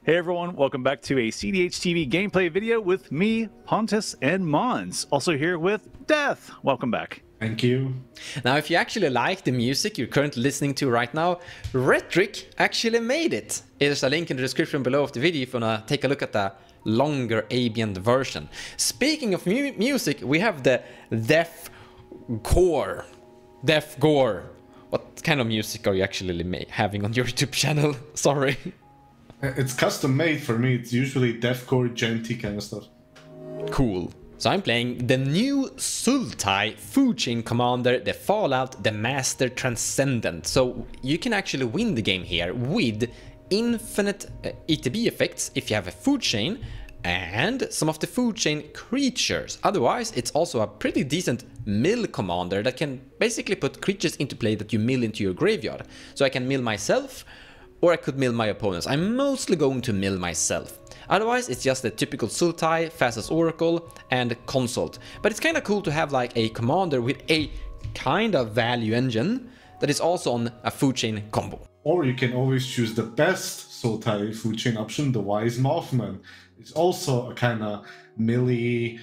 Hey everyone, welcome back to a cEDH TV gameplay video with me, Pontus, and Mons. Also here with Death. Welcome back. Thank you. Now, if you actually like the music you're currently listening to right now, Rhetoric actually made it. There's a link in the description below of the video if you wanna take a look at the longer ambient version. Speaking of music, we have the deathcore. What kind of music are you actually having on your YouTube channel? Sorry. It's custom made for me. It's usually deathcore, genty kind of stuff. Cool. So I'm playing the new Sultai food chain commander, the Fallout, the Master Transcendent. So you can actually win the game here with infinite ETB effects if you have a food chain and some of the food chain creatures. Otherwise, it's also a pretty decent mill commander that can basically put creatures into play that you mill into your graveyard. So I can mill myself, or I could mill my opponents. I'm mostly going to mill myself. Otherwise, it's just a typical Sultai, Fastest Oracle, and Consult. But it's kind of cool to have like a commander with a kind of value engine that is also on a food chain combo. Or you can always choose the best Sultai food chain option, the Wise Mothman. It's also a kind of melee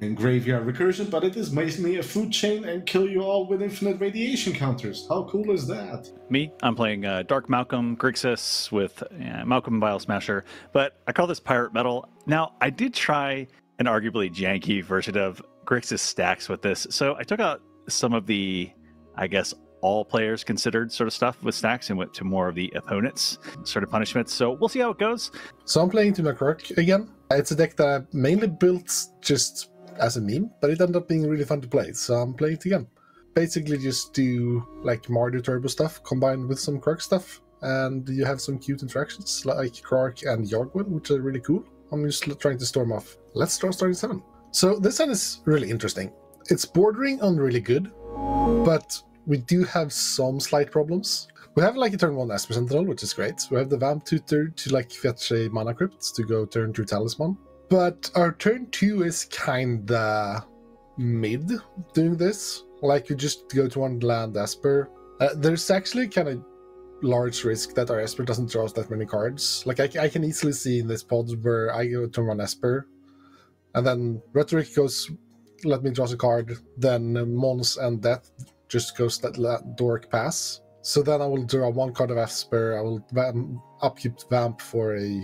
and graveyard recursion, but it is mainly a food chain and kill you all with infinite radiation counters. How cool is that? Me, I'm playing Dark Malcolm Grixis with Malcolm Bile Smasher, but I call this Pirate Metal. Now, I did try an arguably janky version of Grixis stacks with this, so I took out some of the, I guess, all players considered sort of stuff with stacks and went to more of the opponents sort of punishments. So we'll see how it goes. So I'm playing Tymna Krark again. It's a deck that I mainly built just as a meme, but it ended up being really fun to play, so I'm playing it again. Basically just do like Mardu Turbo stuff combined with some Krark stuff, and you have some cute interactions like Krark and Yogwell, which are really cool. I'm just trying to storm off. Let's start starting 7. So this one is really interesting. It's bordering on really good, but we do have some slight problems. We have like a turn 1 Esper Sentinel, which is great. We have the Vamp Tutor to like fetch a Mana Crypt to go turn 2 Talisman. But our turn 2 is kinda mid doing this. Like you just go to one land Esper. There's actually kind of large risk that our Esper doesn't draw us that many cards. Like I can easily see in this pod where I go turn 1 Esper, and then Rhetoric goes, let me draw a card, then Mons and Death just goes that Dork pass. So then I will draw 1 card of Esper, I will upkeep Vamp for a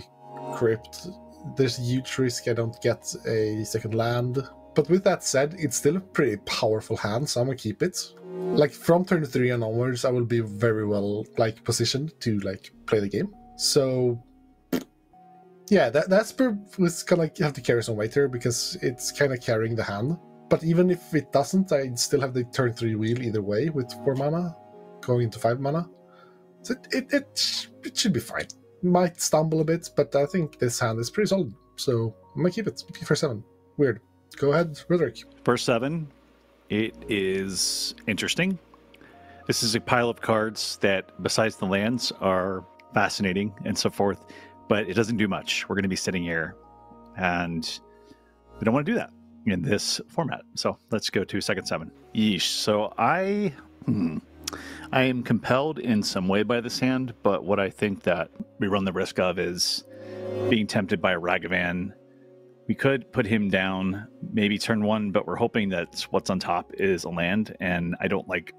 Crypt. There's a huge risk I don't get a second land. But with that said, it's still a pretty powerful hand, so I'm gonna keep it. Like from turn 3 and onwards, I will be very well like positioned to like play the game. So yeah, that's gonna have to carry some weight here because it's kind of carrying the hand. But even if it doesn't, I'd still have the turn 3 wheel either way with 4 mana, going into 5 mana. So it should be fine. Might stumble a bit, but I think this hand is pretty solid, so I'm gonna keep it. For 7. Weird. Go ahead, Rhetoric. For 7, it is interesting. This is a pile of cards that, besides the lands, are fascinating and so forth, but it doesn't do much. We're going to be sitting here, and we don't want to do that in this format. So let's go to second 7. Yeesh. So I am compelled in some way by this hand, but what I think that we run the risk of is being tempted by a Ragavan. We could put him down maybe turn 1, but we're hoping that what's on top is a land, and I don't like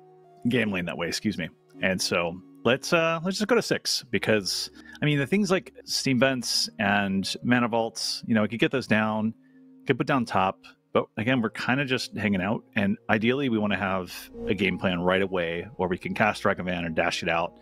gambling that way, excuse me. And so let's just go to 6, because I mean the things like Steam Vents and Mana Vaults, you know, I could get those down, could put down top. But again, we're kind of just hanging out, and ideally we want to have a game plan right away where we can cast Ragavan or dash it out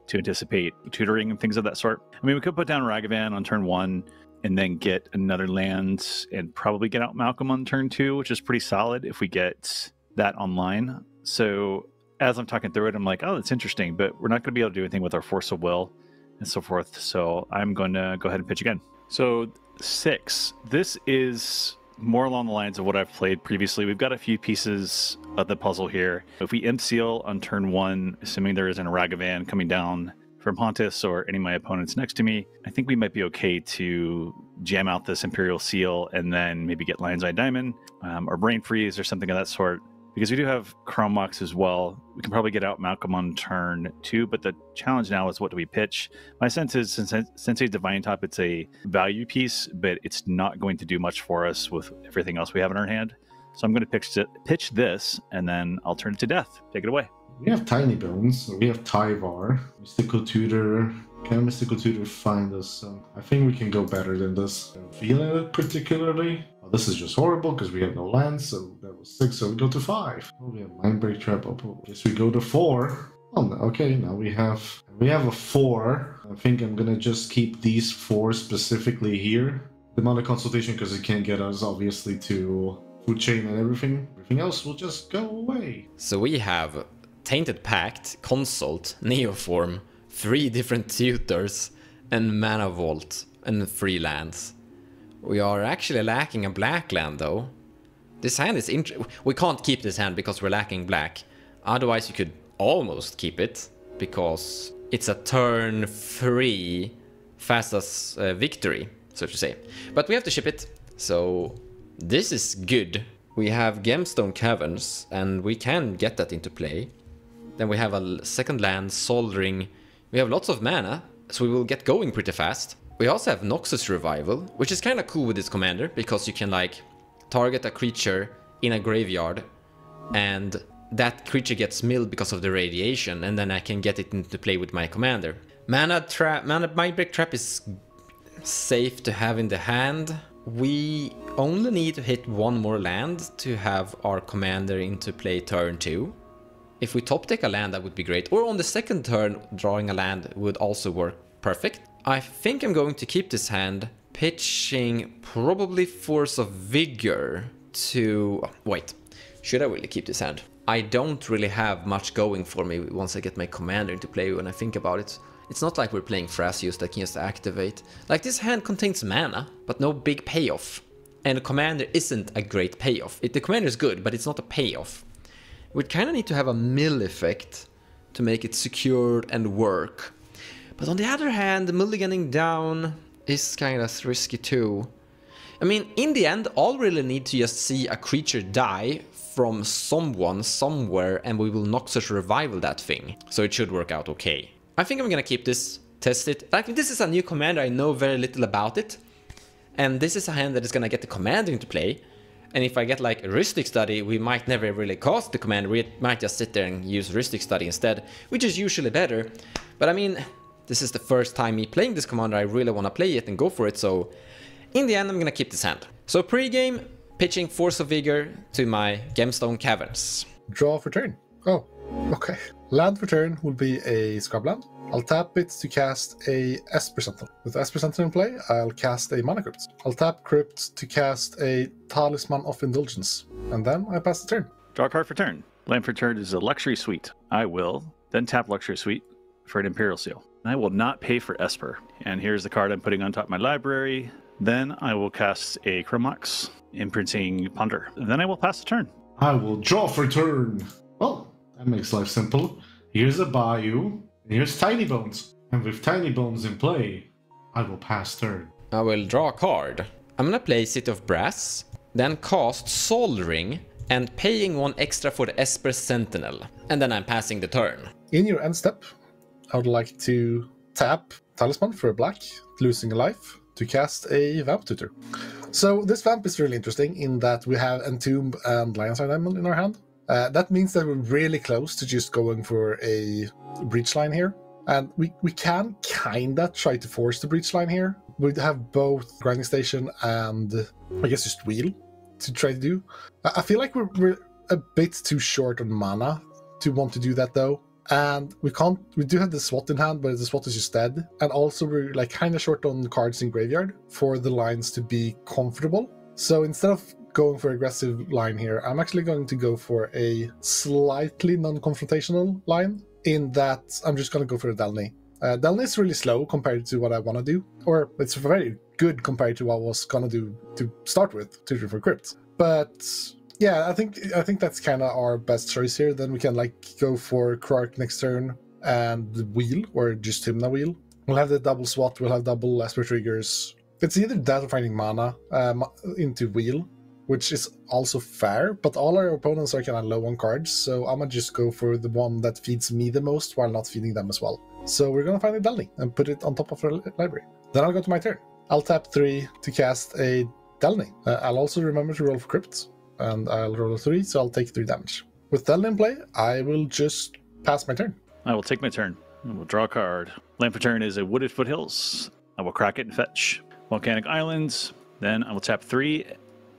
to anticipate tutoring and things of that sort. I mean, we could put down Ragavan on turn 1 and then get another land and probably get out Malcolm on turn 2, which is pretty solid if we get that online. So as I'm talking through it, I'm like, oh, that's interesting, but we're not going to be able to do anything with our Force of Will and so forth. So I'm going to go ahead and pitch again. So 6, this is more along the lines of what I've played previously. We've got a few pieces of the puzzle here. If we Imp Seal on turn 1, assuming there isn't a Ragavan coming down from Pontus or any of my opponents next to me, I think we might be okay to jam out this Imperial Seal and then maybe get Lion's Eye Diamond or Brain Freeze or something of that sort because we do have Chrome Mox as well. We can probably get out Malcolm on turn 2, but the challenge now is what do we pitch? My sense is since Sensei's Divine Top, it's a value piece, but it's not going to do much for us with everything else we have in our hand. So I'm going to pitch this, and then I'll turn it to death. Take it away. We have Tiny Bones, we have Tyvar, Mystical Tutor. Can Mystical Tutor find us? I think we can go better than this. I'm feeling it particularly. Oh, this is just horrible because we have no lands, so that was 6, so we go to 5. Oh, we have Mindbreak Trap. Oh, guess we go to 4. Oh, no, okay, now we have a 4. I think I'm gonna just keep these 4 specifically here. Demonic Consultation because it can get us obviously to Food Chain and everything. Everything else will just go away. So we have Tainted Pact, Consult, Neoform, 3 different tutors, and Mana Vault, and 3 lands. We are actually lacking a black land though. This hand is we can't keep this hand because we're lacking black. Otherwise you could almost keep it, because it's a turn 3 fastest victory, so to say. But we have to ship it, so this is good. We have Gemstone Caverns, and we can get that into play. Then we have a second land, Soldering. We have lots of mana, so we will get going pretty fast. We also have Noxus Revival, which is kind of cool with this commander, because you can like target a creature in a graveyard, and that creature gets milled because of the radiation, and then I can get it into play with my commander. Mana Mindbreak Trap is safe to have in the hand. We only need to hit 1 more land to have our commander into play turn 2. If we top deck a land, that would be great. Or on the second turn, drawing a land would also work perfect. I think I'm going to keep this hand, pitching probably Force of Vigor to... Wait, should I really keep this hand? I don't really have much going for me once I get my commander into play when I think about it. It's not like we're playing Thrasios that can just activate. Like, this hand contains mana, but no big payoff. And the commander isn't a great payoff. The commander is good, but it's not a payoff. We kind of need to have a mill effect to make it secured and work. But on the other hand, mulliganing down is kind of risky too. I mean, in the end, all we really need to just see a creature die from someone, somewhere, and we will Noxus Revival that thing. So it should work out okay. I think I'm gonna keep this, test it. Like, this is a new commander, I know very little about it. And this is a hand that is gonna get the commander into play. And if I get like a Rhetoric Study, we might never really cast the commander, we might just sit there and use Rhetoric Study instead, which is usually better. But I mean, this is the first time me playing this commander, I really want to play it and go for it, so in the end I'm gonna keep this hand. So pre-game, pitching Force of Vigor to my Gemstone Caverns. Draw for turn. Oh, okay. Land for turn will be a scrubland. I'll tap it to cast a Esper Sentinel. With Esper Sentinel in play, I'll cast a Mana Crypt. I'll tap Crypt to cast a Talisman of Indulgence. And then I pass the turn. Draw a card for turn. Land for turn is a Luxury Suite. I will then tap Luxury Suite for an Imperial Seal. I will not pay for Esper. And here's the card I'm putting on top of my library. Then I will cast a Chrome Mox, imprinting Ponder. Then I will pass the turn. I will draw for turn. Well, that makes life simple. Here's a Bayou. Here's Tiny Bones. And with Tiny Bones in play, I will pass turn. I will draw a card. I'm gonna play City of Brass, then cast Soldering, and paying 1 extra for the Esper Sentinel. And then I'm passing the turn. In your end step, I would like to tap Talisman for a black, losing a life, to cast a Vamp Tutor. So this Vamp is really interesting in that we have Entomb and Lionside Emerald in our hand. That means that we're really close to just going for a breach line here. And we can kinda try to force the breach line here. We have both Grinding Station and I guess just Wheel to try to do. I feel like we're a bit too short on mana to want to do that though. And we do have the SWAT in hand, but the SWAT is just dead. And also we're like kinda short on cards in graveyard for the lines to be comfortable. So instead of going for aggressive line here, I'm actually going to go for a slightly non-confrontational line, in that I'm just going to go for a delney. Delney is really slow compared to what I want to do, or it's very good compared to what I was going to do to start with, Tutor for Crypt. But yeah, I think that's kind of our best choice here. Then we can like go for Krark next turn and the Wheel, or just Tymna Wheel. We'll have the double SWAT, we'll have double Esper triggers. It's either that or finding mana into Wheel. which is also fair, but all our opponents are kind of low on cards, so I'm gonna just go for the one that feeds me the most while not feeding them as well. So we're gonna find a delney and put it on top of our library. Then I'll go to my turn. I'll tap 3 to cast a delney. I'll also remember to roll for crypt, and I'll roll a 3, so I'll take 3 damage. With delney in play, I will just pass my turn. I will take my turn. I will draw a card. Land for turn is a wooded foothills. I will crack it and fetch. Volcanic islands. Then I will tap 3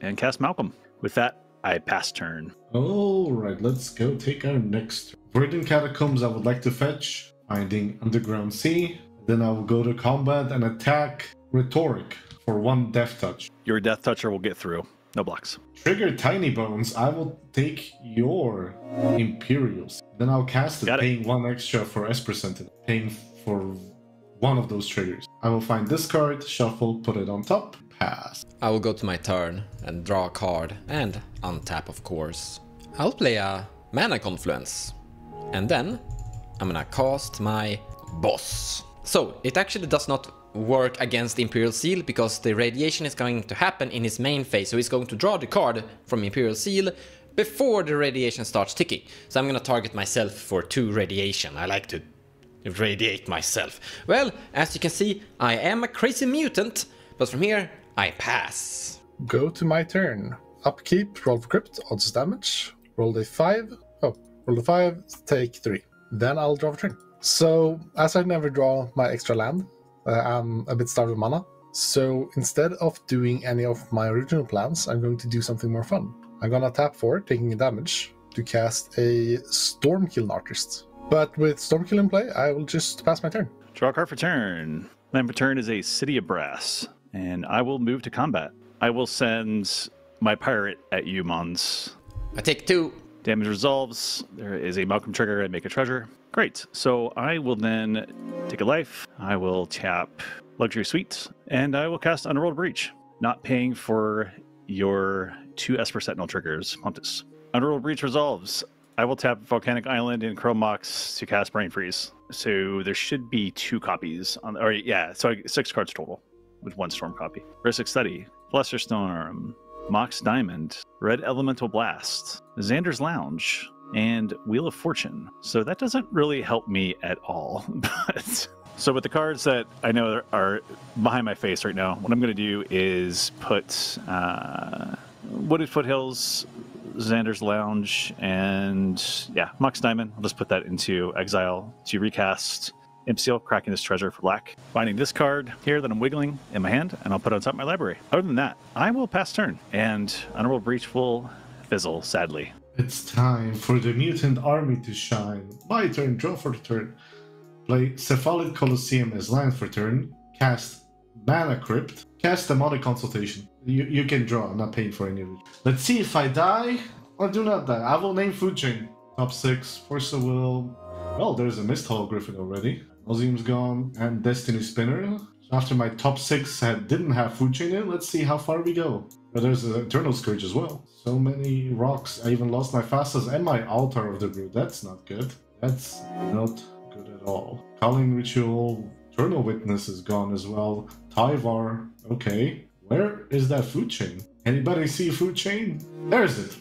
and cast Malcolm. With that, I pass turn. Alright, let's go take our next. Verdant Catacombs I would like to fetch. Finding Underground Sea. Then I will go to combat and attack Rhetoric for 1 death touch. Your death toucher will get through. No blocks. Trigger Tiny Bones, I will take your Imperials. Then I'll cast it, paying 1 extra for Esper Sentinel. Paying for one of those triggers. I will find this card, shuffle, put it on top, pass. I will go to my turn and draw a card and untap, of course. I'll play a Mana Confluence. And then I'm gonna cast my boss. So it actually does not work against Imperial Seal because the radiation is going to happen in his main phase. So he's going to draw the card from Imperial Seal before the radiation starts ticking. So I'm gonna target myself for 2 radiation. I like to radiate myself. Well, as you can see, I am a crazy mutant, but from here, I pass. Go to my turn. Upkeep, roll for crypt, odds damage. Roll a 5. Oh, roll a 5, take 3. Then I'll draw for turn. So, as I never draw my extra land, I'm a bit starved of mana. So, instead of doing any of my original plans, I'm going to do something more fun. I'm gonna tap 4, taking a damage, to cast a Stormkiln Artist. But with Stormkill in play, I will just pass my turn. Draw a card for turn. Land for turn is a City of Brass. And I will move to combat. I will send my pirate at you, Mons. I take 2. Damage resolves. There is a Malcolm trigger and make a treasure. Great. So I will then take a life. I will tap Luxury Suite. And I will cast Underworld Breach. Not paying for your 2 Esper Sentinel triggers, Pontus. Underworld Breach resolves. I will tap Volcanic Island and Chrome Mox to cast Brain Freeze. So there should be 2 copies on, or yeah, so 6 cards total with 1 Storm copy. Rhetoric Study, Flusterstorm, Mox Diamond, Red Elemental Blast, Xander's Lounge, and Wheel of Fortune. So that doesn't really help me at all. But so with the cards that I know are behind my face right now, what I'm going to do is put Wooded Foothills, Xander's Lounge, and yeah, Mox Diamond. I'll just put that into exile to recast Impseal, cracking this treasure for black. Finding this card here that I'm wiggling in my hand, and I'll put it on top of my library. Other than that, I will pass turn, and Underworld Breach will fizzle, sadly. It's time for the mutant army to shine. My turn, draw for the turn. Play Cephalic Colosseum as land for turn. Cast Mana Crypt. Cast Demonic Consultation. You can draw, I'm not paying for any of it. Let's see if I die or do not die. I will name Food Chain. Top 6, Force of Will. Well, there's a Mist Hall Griffin already. Nauseum's gone, and Destiny Spinner. After my top 6 didn't have Food Chain in, let's see how far we go. But there's an Eternal Scourge as well. So many rocks. I even lost my Fastest and my Altar of the Brood. That's not good. That's not good at all. Calling Ritual. Eternal Witness is gone as well. Tyvar. Okay. Where is that Food Chain? Anybody see Food Chain? There's it.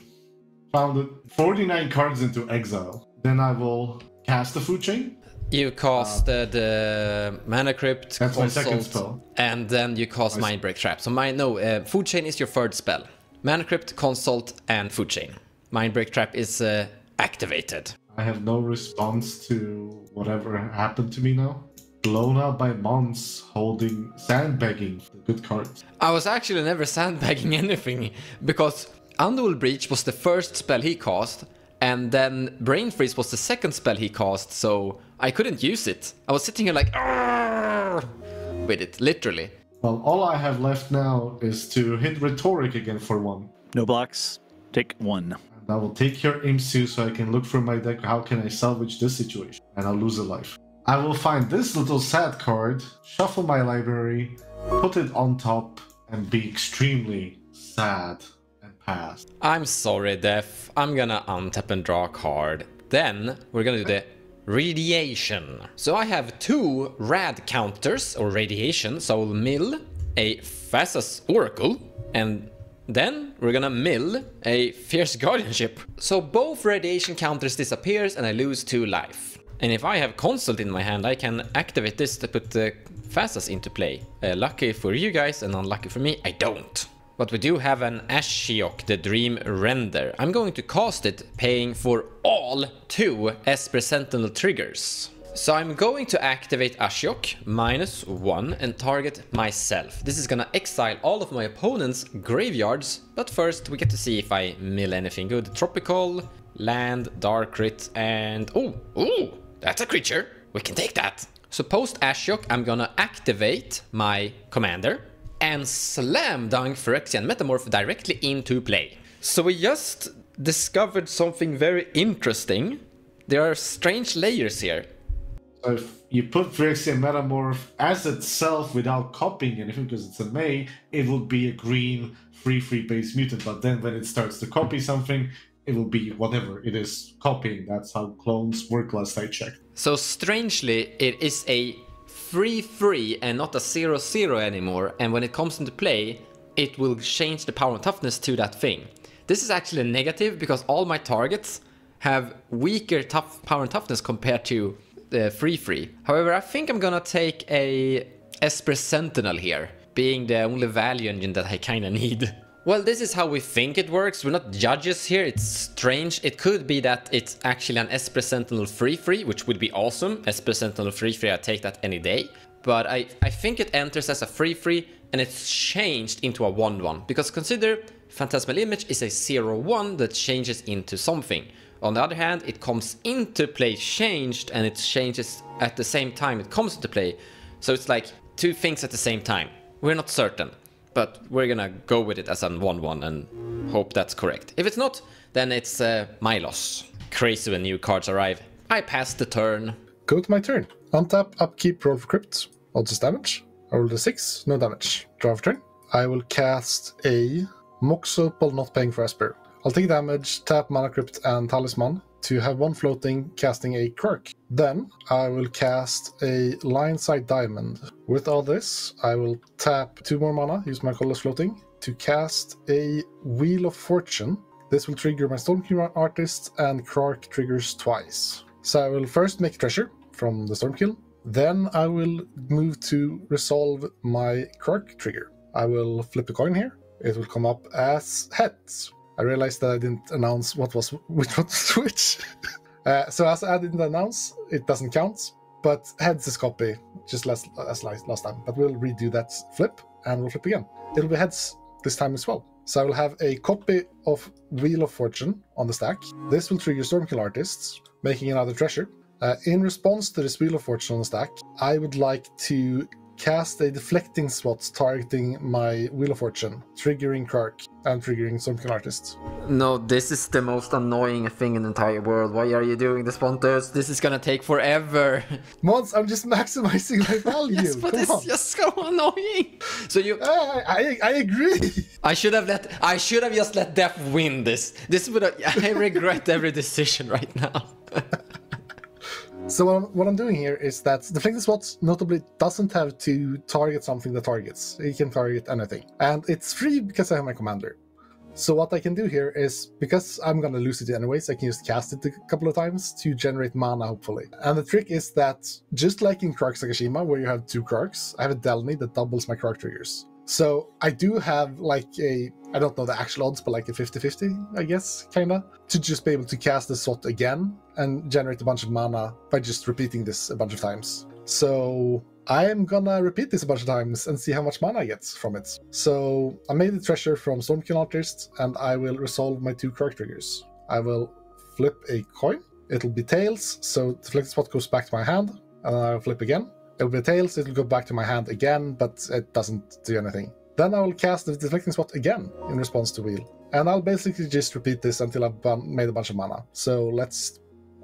Found it. 49 cards into exile. Then I will cast the Food Chain. You cast the Mana Crypt, That's Consult, my second spell. And then you cast Mindbreak Trap. So Food Chain is your 3rd spell. Mana Crypt, Consult, and Food Chain. Mindbreak Trap is activated. I have no response to whatever happened to me now. Blown out by Mons holding sandbagging the good cards. I was actually never sandbagging anything because Underworld Breach was the 1st spell he cast, and then Brain Freeze was the 2nd spell he cast, so I couldn't use it. I was sitting here like, "Arrgh!" with it, literally. Well, all I have left now is to hit Rhetoric again for 1. No blocks. Take 1. And I will take your Imsu so I can look through my deck. How can I salvage this situation? And I'll lose a life. I will find this little sad card, shuffle my library, put it on top, and be extremely sad and pass. I'm sorry, Def. I'm gonna untap and draw a card. Then we're gonna do the Radiation. So I have 2 rad counters or radiation, so I will mill a Thassa's Oracle, and Then we're gonna mill a Fierce Guardianship. So both radiation counters disappears and I lose 2 life. And if I have Consult in my hand, I can activate this to put the Phasas into play. Lucky for you guys and unlucky for me, I don't. But we do have an Ashiok, the Dream Render. I'm going to cast it, paying for all 2 Esper Sentinel triggers. So I'm going to activate Ashiok, -1, and target myself. This is gonna exile all of my opponent's graveyards, but first we get to see if I mill anything good. Tropical, land, Dark Crit, and... Ooh, that's a creature. We can take that. So post Ashiok, I'm gonna activate my commander and slam dunk Phyrexian Metamorph directly into play. So we just discovered something very interesting. There are strange layers here. So if you put Phyrexian Metamorph as itself without copying anything, because it's a May, it will be a green 3/3 base mutant. But then when it starts to copy something, it will be whatever it is copying. That's how clones work last I checked. So strangely, it is a 3/3 and not a 0/0 anymore. And when it comes into play, it will change the power and toughness to that thing. This is actually a negative because all my targets have weaker power and toughness compared to the 3/3. However, I think I'm gonna take a Esper Sentinel here, being the only value engine that I kinda need. Well, this is how we think it works. We're not judges here, it's strange. It could be that it's actually an Esper Sentinel 3/3, which would be awesome. Esper Sentinel 3/3, I'd take that any day. But I think it enters as a 3/3 and it's changed into a 1/1. Because consider, Phantasmal Image is a 0/1 that changes into something. On the other hand, it comes into play changed and it changes at the same time it comes into play. So it's like 2 things at the same time. We're not certain, but we're gonna go with it as a 1/1 and hope that's correct. If it's not, then it's my loss. Crazy when new cards arrive. I pass the turn. Go to my turn. Untap, upkeep, roll for crypt. Odds is damage. I rolled a 6, no damage. Draw for turn. I will cast a Mox Opal, not paying for Esper. I'll take damage, tap Mana Crypt and Talisman to have 1 floating, casting a Krark. Then I will cast a Lionside Diamond. With all this, I will tap 2 more mana, use my colorless floating, to cast a Wheel of Fortune. This will trigger my Stormkill Artist, and Krark triggers twice. So I will first make treasure from the Stormkill. Then I will move to resolve my Krark trigger. I will flip a coin here. It will come up as heads. I realized that I didn't announce which was which. So as I didn't announce, it doesn't count. But heads is copy, just as last time. But we'll redo that flip, and we'll flip again. It'll be heads this time as well. So I will have a copy of Wheel of Fortune on the stack. This will trigger Stormkill Artists, making another treasure. In response to this Wheel of Fortune on the stack, I would like to cast a deflecting swat targeting my Wheel of Fortune, triggering Krark and triggering Stormkill Artists. No, this is the most annoying thing in the entire world. Why are you doing this, Pontus? This is gonna take forever. Mons, I'm just maximizing my value. Yes, but it's just so annoying. So you... I agree. I should have just let Death win this. I regret every decision right now. So what I'm doing here is that the Deflecting Swat notably doesn't have to target something that targets. It can target anything. And it's free because I have my commander. So what I can do here is, because I'm going to lose it anyways, I can just cast it a couple of times to generate mana, hopefully. And the trick is that, just like in Krark Sakashima, where you have 2 Krarks, I have a delney that doubles my Krark triggers. So I do have like I don't know the actual odds, but like a 50-50, I guess, kinda, to just be able to cast the SWAT again and generate a bunch of mana by just repeating this a bunch of times. So I'm gonna repeat this a bunch of times and see how much mana I get from it. So I made the treasure from Stormkill Artist, and I will resolve my 2 Krark triggers. I will flip a coin. It'll be tails, so the Deflected Spot goes back to my hand, and I'll flip again. It'll be tails, it'll go back to my hand again, but it doesn't do anything. Then I will cast the Deflecting Spot again in response to Wheel. And I'll basically just repeat this until I've made a bunch of mana. So let's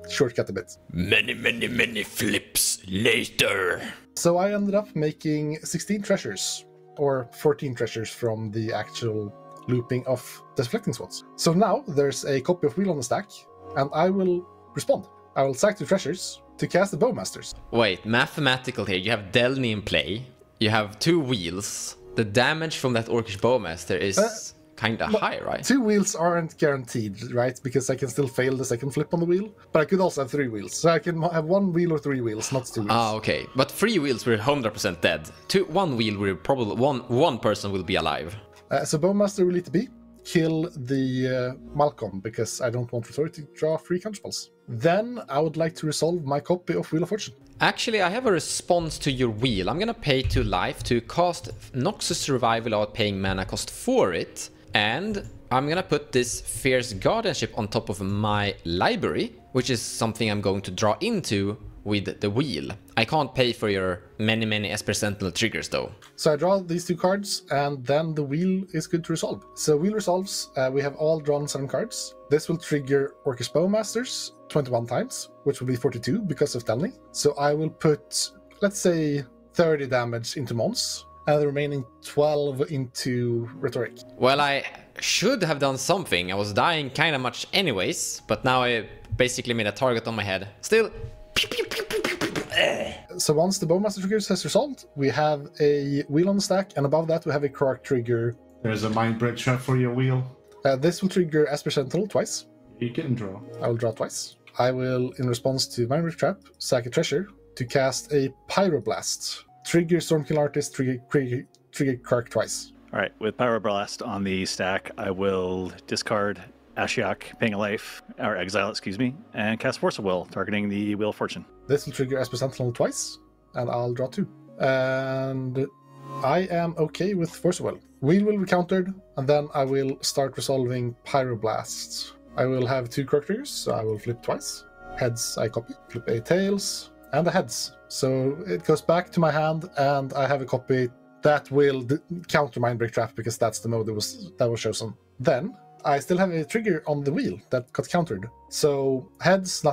shortcut a bit. Many flips later. So I ended up making 16 treasures, or 14 treasures from the actual looping of the Deflecting Spots. So now there's a copy of Wheel on the stack, and I will respond. I will sack 2 treasures to cast the Bowmasters. Wait, mathematical here. You have Delney in play. You have 2 wheels. The damage from that Orcish Bowmaster is kind of high, right? 2 wheels aren't guaranteed, right? Because I can still fail the second flip on the wheel, but I could also have 3 wheels. So I can have 1 wheel or 3 wheels, not 2 wheels. Ah, okay. But 3 wheels, we're 100% dead. 1 wheel, we're probably one person will be alive. So Bowmaster will need to be kill the Malcolm, because I don't want Rhetoric to draw 3 counterspells. Then I would like to resolve my copy of Wheel of Fortune. Actually, I have a response to your wheel. I'm gonna pay 2 life to cast Noxus Revival without paying mana cost for it. And I'm gonna put this Fierce Guardianship on top of my library, which is something I'm going to draw into with the wheel. I can't pay for your many Esper Sentinel triggers though. So I draw these 2 cards, and then the wheel is good to resolve. So wheel resolves, we have all drawn 7 cards. This will trigger Orcish Bowmasters 21 times, which will be 42 because of delney. So I will put, let's say, 30 damage into Mons, and the remaining 12 into Rhetoric. Well, I should have done something. I was dying kind of much anyways, but now I basically made a target on my head. Still... So once the Bowmaster triggers has resolved, we have a wheel on the stack, and above that we have a Krark trigger. There's a mind break trap for your wheel. This will trigger Esper Sentinel twice. You can draw. I will draw twice. I will, in response to Mind Break Trap, sack a treasure to cast a Pyroblast. Trigger Stormkill Artist, trigger Krark twice. All right, with Pyroblast on the stack, I will discard Ashiok, paying a life, or exile, excuse me, and cast Force of Will, targeting the Wheel of Fortune. This will trigger Esper Sentinel twice, and I'll draw 2. And I am okay with Force of Will. Wheel will be countered, and then I will start resolving Pyroblasts. I will have 2 Krark triggers, so I will flip twice. Heads, I copy. Flip a tails, and the heads. So it goes back to my hand, and I have a copy that will counter Mind Break Trap, because that's the mode that was chosen. Then I still have a trigger on the wheel that got countered. So heads,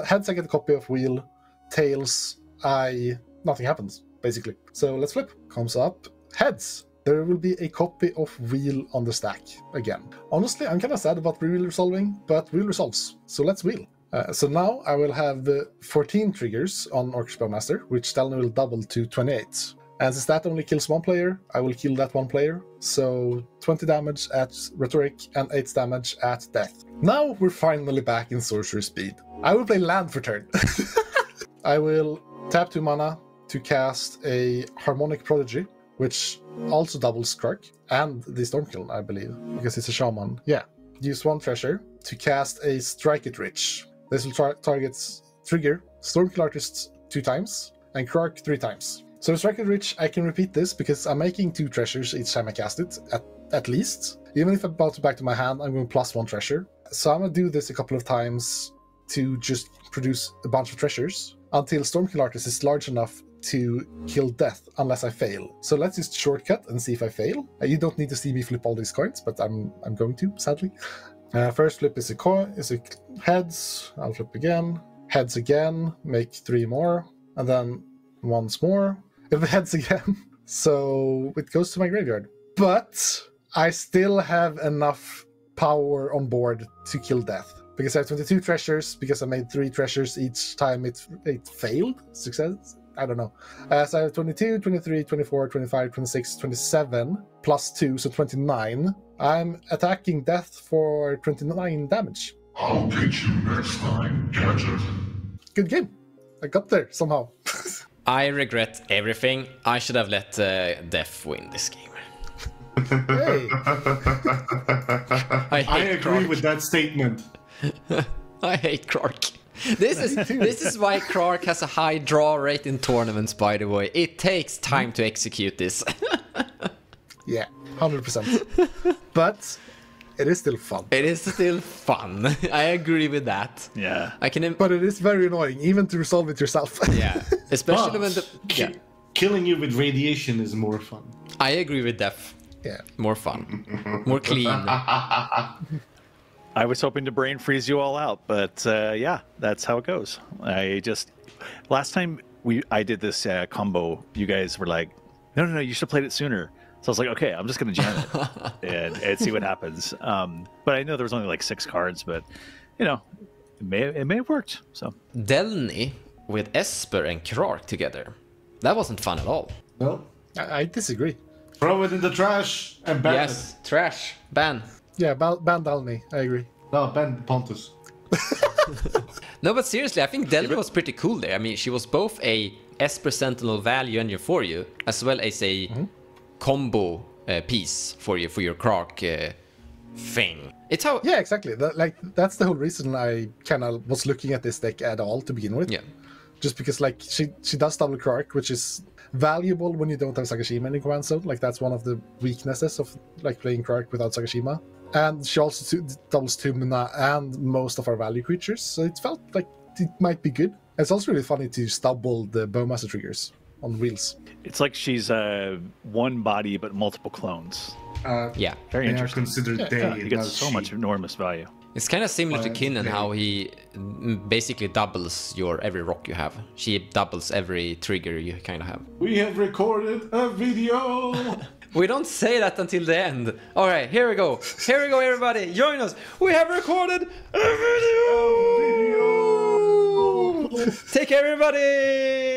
heads I get a copy of wheel. Tails, nothing happens, basically. So let's flip. Comes up. Heads. There will be a copy of wheel on the stack again. Honestly, I'm kind of sad about wheel resolving, but wheel resolves. So let's wheel. So now I will have 14 triggers on Orcish Bowmaster, which delney will double to 28. And since that only kills 1 player, I will kill that 1 player. So 20 damage at Rhetoric and 8 damage at Death. Now we're finally back in sorcery speed. I will play land for turn. I will tap 2 mana to cast a Harmonic Prodigy, which also doubles Krark and the Stormkill, I believe, because it's a shaman. Yeah. Use 1 treasure to cast a Strike It Rich. This will trigger Stormkill Artist 2 times and Krark 3 times. So Strike It Rich, I can repeat this because I'm making 2 treasures each time I cast it, at least. Even if I'm about to back to my hand, I'm going +1 treasure. So I'm going to do this a couple of times to just produce a bunch of treasures until Stormkill Artist is large enough to kill Death, unless I fail. So let's just shortcut and see if I fail. You don't need to see me flip all these coins, but I'm going to, sadly. First flip is a heads. I'll flip again. Heads again. Make 3 more. And then once more. If it heads again. So it goes to my graveyard. But I still have enough power on board to kill Death. Because I have 22 treasures, because I made 3 treasures each time it failed. Success? I don't know. So I have 22, 23, 24, 25, 26, 27, +2, so 29. I'm attacking Death for 29 damage. I'll get you next time, Gadget. Good game. I got there somehow. I regret everything. I should have let Death win this game. Hey. I agree with that statement. I hate Krark. This is why Krark has a high draw rate in tournaments, by the way. It takes time to execute this. Yeah, 100%. But it is still fun. It is still fun. I agree with that. Yeah. But it is very annoying, even to resolve it yourself. Yeah, especially when Killing you with radiation is more fun. I agree with Def. Yeah. More fun. More clean. I was hoping to brain freeze you all out, but yeah, that's how it goes. Last time I did this combo, you guys were like, no, you should have played it sooner. So I was like, okay, I'm just going to jam it and see what happens. But I know there was only like 6 cards, but it may have worked. So delney with Esper and Krark together. That wasn't fun at all. No? I disagree. Throw it in the trash and ban Yes, trash, ban. Yeah, ban delney. I agree. it. No, ban Pontus. No, but seriously, I think delney was pretty cool there. I mean, she was both a Esper Sentinel value engine for you, as well as a combo piece for you for your Krark thing. It's how Yeah, exactly. That's the whole reason I kind of was looking at this deck at all to begin with. Yeah. Just because like she does double Krark, which is valuable when you don't have Sakashima in the command zone. Like that's one of the weaknesses of like playing Krark without Sakashima. And she also doubles Tymna and most of our value creatures, so it felt like it might be good. It's also really funny to just double the Bowmaster triggers on wheels. It's like she's one body but multiple clones. Yeah. Very They are interesting. considered Yeah, they, Yeah, he gets not so she. much enormous value. It's kind of similar to Well, Kinnan, they- how he basically doubles your every rock you have. She doubles every trigger you kind of have. We have recorded a video. We don't say that until the end. All right, here we go. Here we go, everybody. Join us. We have recorded a video. Take care, everybody.